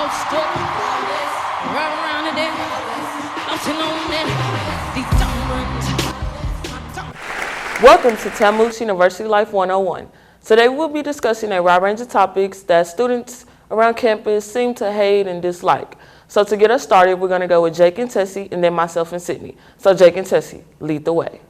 step right around it there, bouncing on them, these diamonds. Welcome to Tammuz University Life 101. Today we'll be discussing a wide range of topics that students around campus seem to hate and dislike. So to get us started, we're going to go with Jake and Tessie and then myself and Sydney. So Jake and Tessie, lead the way.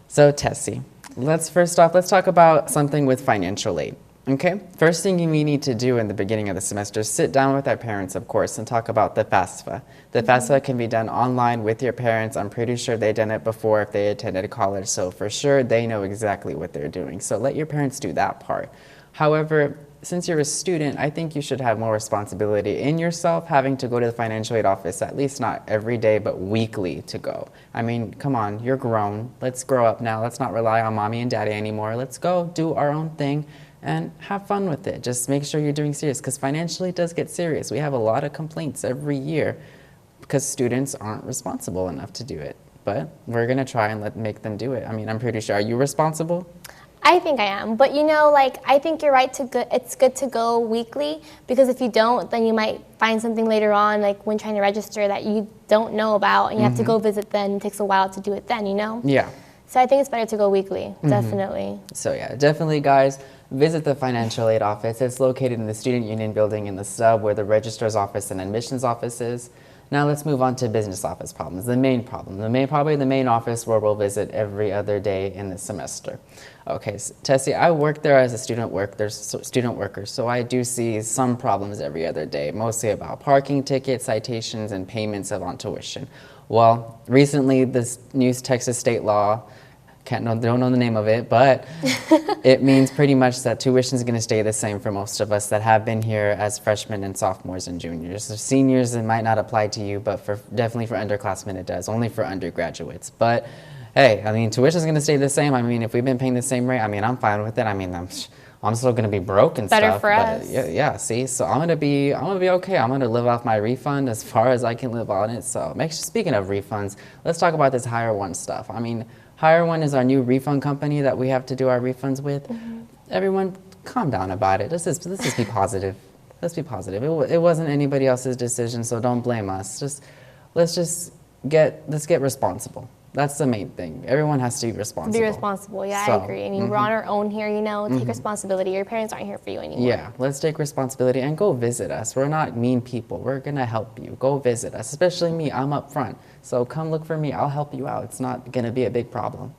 So Tessie, let's talk about something with financial aid. Okay, first thing you need to do in the beginning of the semester is sit down with our parents, of course, and talk about the FAFSA. The FAFSA can be done online with your parents. I'm pretty sure they've done it before if they attended college, so for sure they know exactly what they're doing. So let your parents do that part. However, since you're a student, I think you should have more responsibility in yourself having to go to the financial aid office, at least not every day, but weekly to go. I mean, come on, you're grown. Let's grow up now. Let's not rely on mommy and daddy anymore. Let's go do our own thing and have fun with it. Just make sure you're doing serious, because financially it does get serious. We have a lot of complaints every year because students aren't responsible enough to do it. But we're gonna try and make them do it. I mean, I'm pretty sure. Are you responsible? I think I am, but you know, I think you're right it's good to go weekly, because if you don't, then you might find something later on, like when trying to register, that you don't know about, and you have to go visit then. It takes a while to do it then, you know? Yeah. So I think it's better to go weekly, definitely. So yeah, definitely guys, visit the financial aid office. It's located in the Student Union building in the sub where the registrar's office and admissions office is. Now let's move on to business office problems. The main problem, probably the main office where we'll visit every other day in the semester. Okay, so Tessie, I work there as a student worker, so I do see some problems every other day, mostly about parking tickets, citations, and payments on tuition. Well, recently this new Texas state law, don't know the name of it, but it means pretty much that tuition is going to stay the same for most of us that have been here as freshmen and sophomores and juniors. So seniors, it might not apply to you, but definitely for underclassmen it does, only for undergraduates. But hey, I mean, tuition is going to stay the same. I mean, if we've been paying the same rate, I mean, I'm fine with it. I mean, I'm still going to be broke and Better stuff. for us. Yeah, see, so I'm gonna be okay. I'm gonna live off my refund as far as I can live on it. So speaking of refunds, let's talk about this Hire One stuff. I mean, Hire One is our new refund company that we have to do our refunds with. Everyone, calm down about it. Let's just be positive. Let's be positive. It wasn't anybody else's decision, so don't blame us. Let's get responsible. That's the main thing. Everyone has to be responsible. Be responsible, yeah, I agree. I mean, we're on our own here, you know, take responsibility. Your parents aren't here for you anymore. Yeah, let's take responsibility and go visit us. We're not mean people. We're gonna help you. Go visit us, especially me. I'm up front. So come look for me. I'll help you out. It's not gonna be a big problem.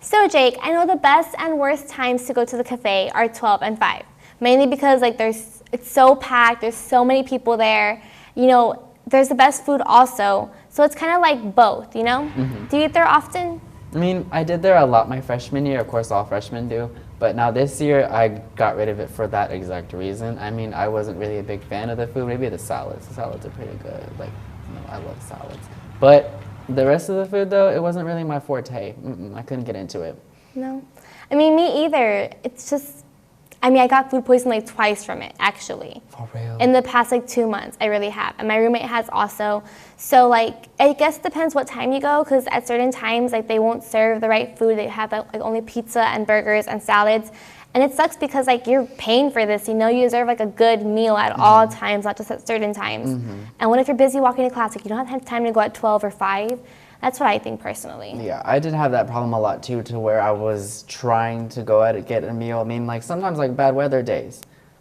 So Jake, I know the best and worst times to go to the cafe are 12 and 5. Mainly because it's so packed, there's so many people there. You know, there's the best food also. So it's kind of like both, you know? Do you eat there often? I mean, I did there a lot my freshman year. Of course, all freshmen do. But now this year, I got rid of it for that exact reason. I mean, I wasn't really a big fan of the food. Maybe the salads. The salads are pretty good. I love salads. But the rest of the food, though, it wasn't really my forte. I couldn't get into it. No. I mean, me either. It's just, I got food poisoning twice from it, actually. For real? In the past 2 months, I really have. And my roommate has also. So I guess it depends what time you go, because at certain times, they won't serve the right food. They have only pizza and burgers and salads. And it sucks because you're paying for this, you know, you deserve a good meal at all times, not just at certain times. And what if you're busy walking to class, you don't have time to go at 12 or 5? That's what I think personally. Yeah, I did have that problem a lot too, to where I was trying to go out and get a meal. I mean, sometimes bad weather days,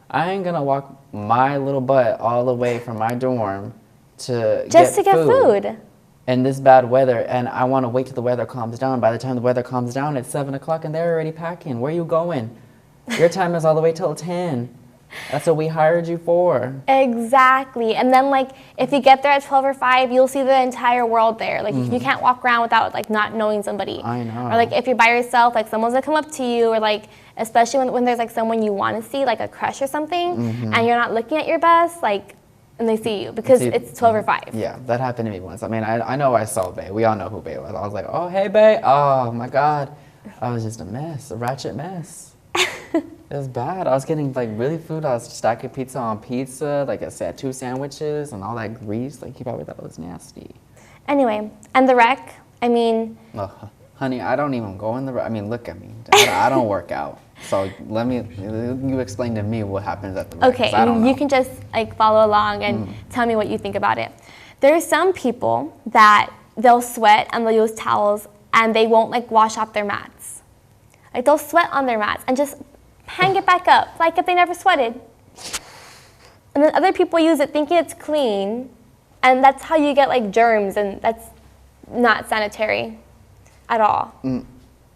I ain't gonna walk my little butt all the way from my dorm to get food. In this bad weather, and I want to wait till the weather calms down. By the time the weather calms down, it's 7 o'clock and they're already packing. Where are you going? Your time is all the way till 10. That's what we hired you for. Exactly. And then if you get there at 12 or 5, you'll see the entire world there. You can't walk around without not knowing somebody. I know. Or if you're by yourself, someone's gonna come up to you, or especially when there's someone you want to see, a crush or something, and you're not looking at your best, and they see you because it's 12 or 5. Yeah, that happened to me once. I mean, I know I saw Bae. We all know who Bae was. I was like, oh, hey, Bae. Oh, my God. I was just a mess, a ratchet mess. It was bad. I was getting really food. I was stacking pizza on pizza. I said 2 sandwiches and all that grease. You probably thought it was nasty. Anyway, and the rec, I mean, Honey, I don't even go in the, I mean, look at me. I don't work out. So you explain to me what happens at the rec. Okay, you can just like follow along and tell me what you think about it. There's some people that they'll sweat and they'll use towels and they won't like wash off their mats. Like they'll sweat on their mats and just hang it back up like if they never sweated. And then other people use it thinking it's clean, and that's how you get like germs, and that's not sanitary at all.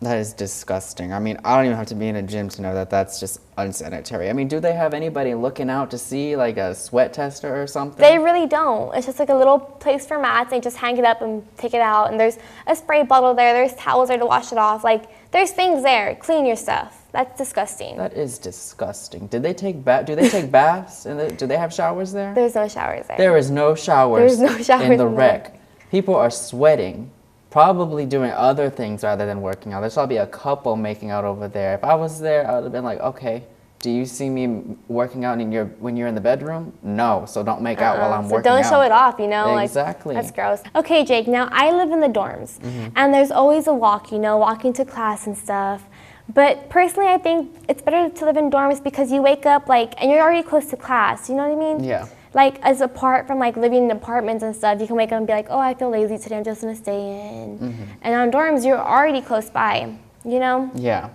That is disgusting. I mean, I don't even have to be in a gym to know that that's just unsanitary. I mean, do they have anybody looking out to see, like a sweat tester or something? They really don't. It's just like a little place for mats. They just hang it up and take it out. And there's a spray bottle there. There's towels there to wash it off. Like, there's things there. Clean your stuff. That's disgusting. That is disgusting. Do they take baths? Do they have showers there? There's no showers there. There is no showers, There's no showers in the rec. People are sweating, probably doing other things rather than working out. There's probably a couple making out over there. If I was there, I would have been like, okay, do you see me working out when you're in the bedroom? No, so don't make out while I'm working out. So don't show it off, you know? Exactly. Like, that's gross. Okay, Jake, now I live in the dorms, and there's always a walk, you know, walking to class and stuff. But personally, I think it's better to live in dorms because you wake up, like, and you're already close to class, you know what I mean? Yeah. Like, as apart from, like, living in apartments and stuff, you can wake up and be like, oh, I feel lazy today, I'm just gonna stay in. And on dorms, you're already close by, you know? Yeah.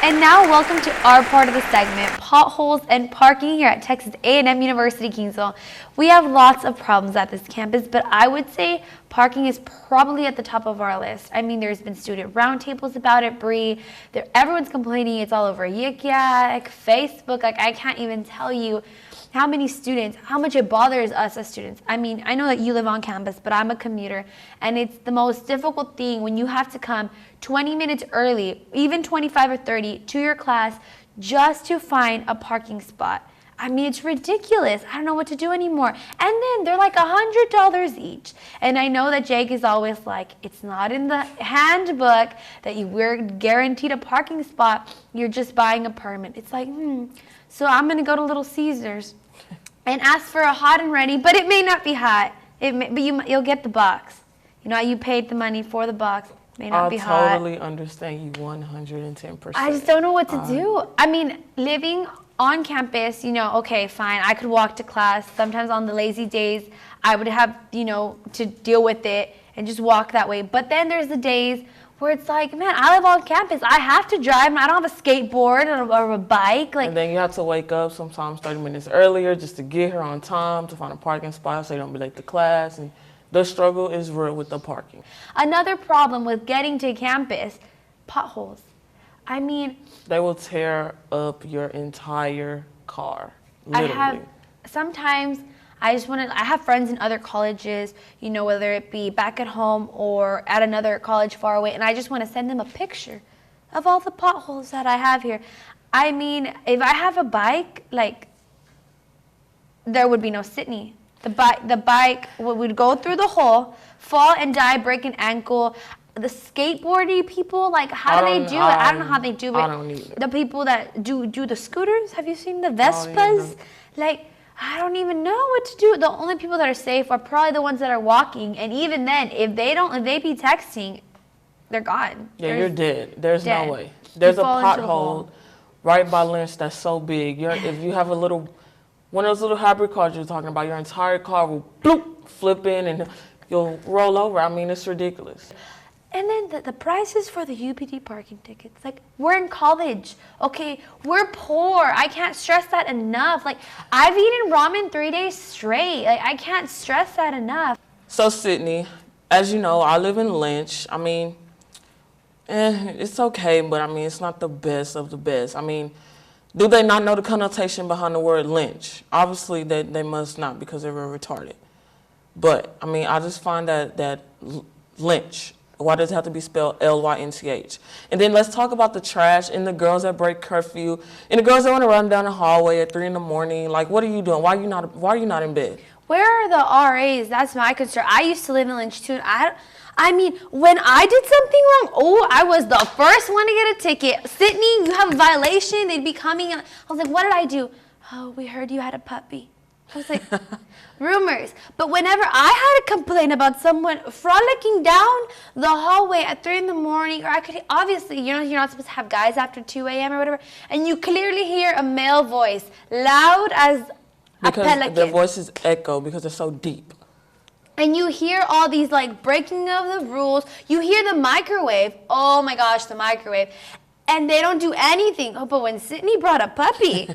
And now welcome to our part of the segment, potholes and parking here at Texas A&M University, Kingsville. We have lots of problems at this campus, but I would say parking is probably at the top of our list. I mean, there's been student roundtables about it, Bree. Everyone's complaining. It's all over Yik Yak, Facebook. Like, I can't even tell you how many students, how much it bothers us as students. I mean, I know that you live on campus, but I'm a commuter, and it's the most difficult thing when you have to come 20 minutes early, even 25 or 30, to your class just to find a parking spot. I mean, it's ridiculous. I don't know what to do anymore. And then they're like $100 each. And I know that Jake is always like, it's not in the handbook that we're guaranteed a parking spot. You're just buying a permit. It's like, So I'm going to go to Little Caesars and ask for a hot and ready, but it may not be hot. But you'll get the box. You know, you paid the money for the box. It may not be hot. I totally understand you 110%. I just don't know what to do. I mean, living on campus, you know, okay, fine. I could walk to class. Sometimes on the lazy days, I would have, you know, to deal with it and just walk that way. But then there's the days where it's like, man, I live on campus. I have to drive. I don't have a skateboard or a bike. Like, and then you have to wake up sometimes 30 minutes earlier just to get here on time to find a parking spot so you don't be late to class. And the struggle is real with the parking. Another problem with getting to campus, potholes. I mean, they will tear up your entire car, literally. Sometimes I have friends in other colleges, you know, whether it be back at home or at another college far away, and I just want to send them a picture of all the potholes that I have here. I mean, if I have a bike, like, there would be no Sydney. The bike would go through the hole, fall and die, break an ankle. The skateboarding people, like, how do they do it? I don't know how they do it. I don't either. The people that do the scooters, have you seen the Vespas? Like, I don't even know what to do. The only people that are safe are probably the ones that are walking. And even then, if they be texting, they're gone. Yeah, you're dead. There's no way. There's a pothole right by Lynch that's so big. If you have one of those little hybrid cars you're talking about, your entire car will bloop, flip in and you'll roll over. I mean, it's ridiculous. And then the prices for the UPD parking tickets. Like, we're in college, okay? We're poor. I can't stress that enough. Like, I've eaten ramen 3 days straight. Like, I can't stress that enough. So, Sydney, as you know, I live in Lynch. I mean, it's okay, but I mean, it's not the best of the best. I mean, do they not know the connotation behind the word lynch? Obviously, they must not because they're very retarded. But, I mean, I just find that lynch, why does it have to be spelled L-Y-N-C-H? And then let's talk about the trash and the girls that break curfew and the girls that want to run down the hallway at 3 in the morning. Like, what are you doing? Why are you not in bed? Where are the RAs? That's my concern. I used to live in Lynch too. I mean, when I did something wrong, I was the first one to get a ticket. Sydney, you have a violation. They'd be coming. I was like, what did I do? Oh, we heard you had a puppy. I was like, rumors. But whenever I had a complaint about someone frolicking down the hallway at 3 in the morning, or I could, obviously, you know, you're not supposed to have guys after 2 a.m. or whatever, and you clearly hear a male voice, loud as a pelican. Their voices echo because they're so deep. And you hear all these like breaking of the rules. You hear the microwave. Oh my gosh, the microwave. And they don't do anything. Oh, but when Sydney brought a puppy,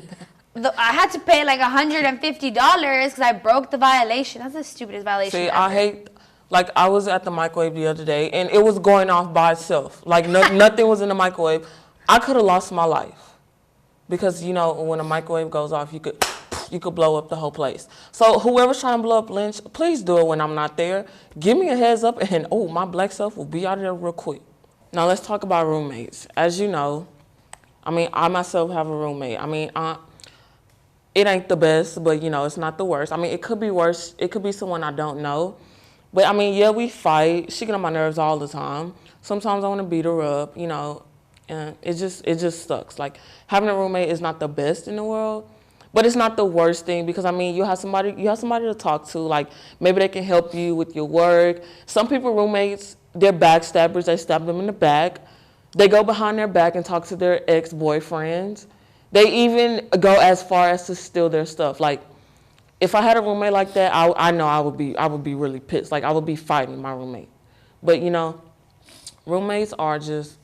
I had to pay like $150 because I broke the violation. That's the stupidest violation See, ever. I hate, like, I was at the microwave the other day, and it was going off by itself. Like, nothing was in the microwave. I could have lost my life. Because, you know, when a microwave goes off, you could blow up the whole place. So whoever's trying to blow up Lynch, please do it when I'm not there. Give me a heads up, and, oh, my black self will be out of there real quick. Now, let's talk about roommates. As you know, I mean, I myself have a roommate. I mean, it ain't the best, but, you know, it's not the worst. I mean, it could be worse. It could be someone I don't know. But, I mean, yeah, we fight. She get on my nerves all the time. Sometimes I want to beat her up, you know, and it just sucks. Like, having a roommate is not the best in the world, but it's not the worst thing because, I mean, you have somebody to talk to. Like, maybe they can help you with your work. Some people, roommates, they're backstabbers. They stab them in the back. They go behind their back and talk to their ex-boyfriends. They even go as far as to steal their stuff. Like, if I had a roommate like that, I know I would be really pissed. Like, I would be fighting my roommate. But, you know, roommates are just,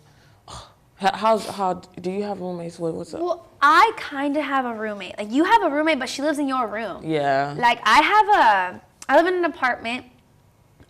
how do you have roommates? What's up? Well, I kind of have a roommate. Like, you have a roommate, but she lives in your room. Yeah. Like, I live in an apartment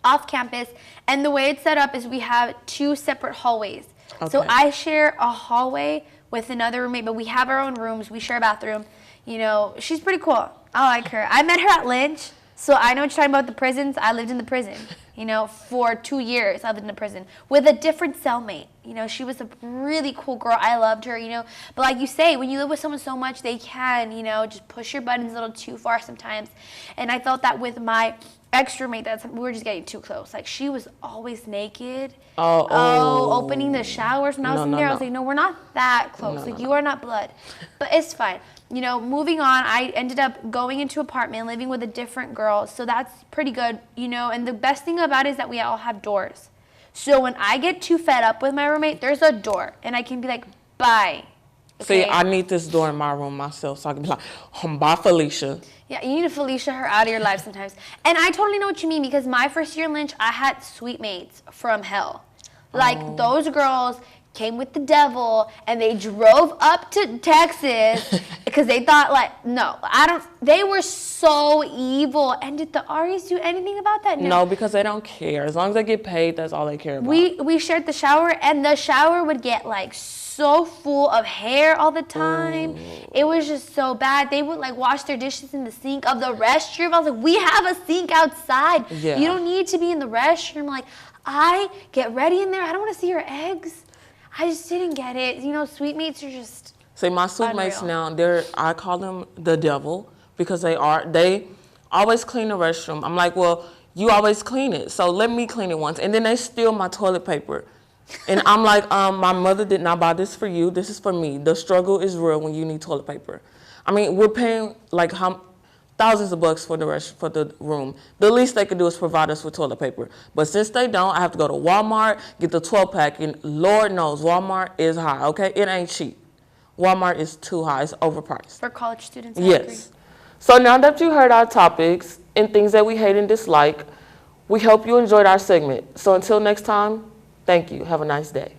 off campus, and the way it's set up is we have 2 separate hallways. Okay. So I share a hallway with another roommate, but we have our own rooms. We share a bathroom. You know, she's pretty cool. I like her. I met her at Lynch, so I know what you're talking about, the prisons. I lived in the prison, you know, for 2 years. I lived in the prison with a different cellmate. You know, she was a really cool girl. I loved her, you know. But like you say, when you live with someone so much, they can, you know, just push your buttons a little too far sometimes. And I felt that with my ex-roommate, we were just getting too close. Like, she was always naked. Opening the showers when I was in there. I was like, no, we're not that close. You are not blood. But it's fine. You know, moving on, I ended up going into an apartment, living with a different girl. So that's pretty good, you know. And the best thing about it is that we all have doors. So when I get too fed up with my roommate, there's a door. And I can be like, bye. Okay? See, I need this door in my room myself so I can be like, bye, Felicia. Yeah, you need to Felicia her out of your life sometimes. And I totally know what you mean because my first year in Lynch, I had suite mates from hell. Like, those girls came with the devil and they drove up to Texas because they thought, like, no, they were so evil. And did the Aries do anything about that? No, because they don't care. As long as they get paid, that's all they care about. We shared the shower, and the shower would get, like, so full of hair all the time. It was just so bad. They would like wash their dishes in the sink of the restroom. I was like, we have a sink outside. Yeah. You don't need to be in the restroom. Like, I get ready in there. I don't want to see your eggs. I just didn't get it. You know, suite mates are just See, my suite mates now, I call them the devil because they always clean the restroom. I'm like, well, you always clean it, so let me clean it once. And then they steal my toilet paper. And I'm like, my mother did not buy this for you. This is for me. The struggle is real when you need toilet paper. I mean, we're paying like thousands of bucks for the room. The least they could do is provide us with toilet paper. But since they don't, I have to go to Walmart, get the 12-pack, and Lord knows Walmart is high, okay? It ain't cheap. Walmart is too high. It's overpriced. For college students, yes. So now that you heard our topics and things that we hate and dislike, we hope you enjoyed our segment. So until next time, thank you. Have a nice day.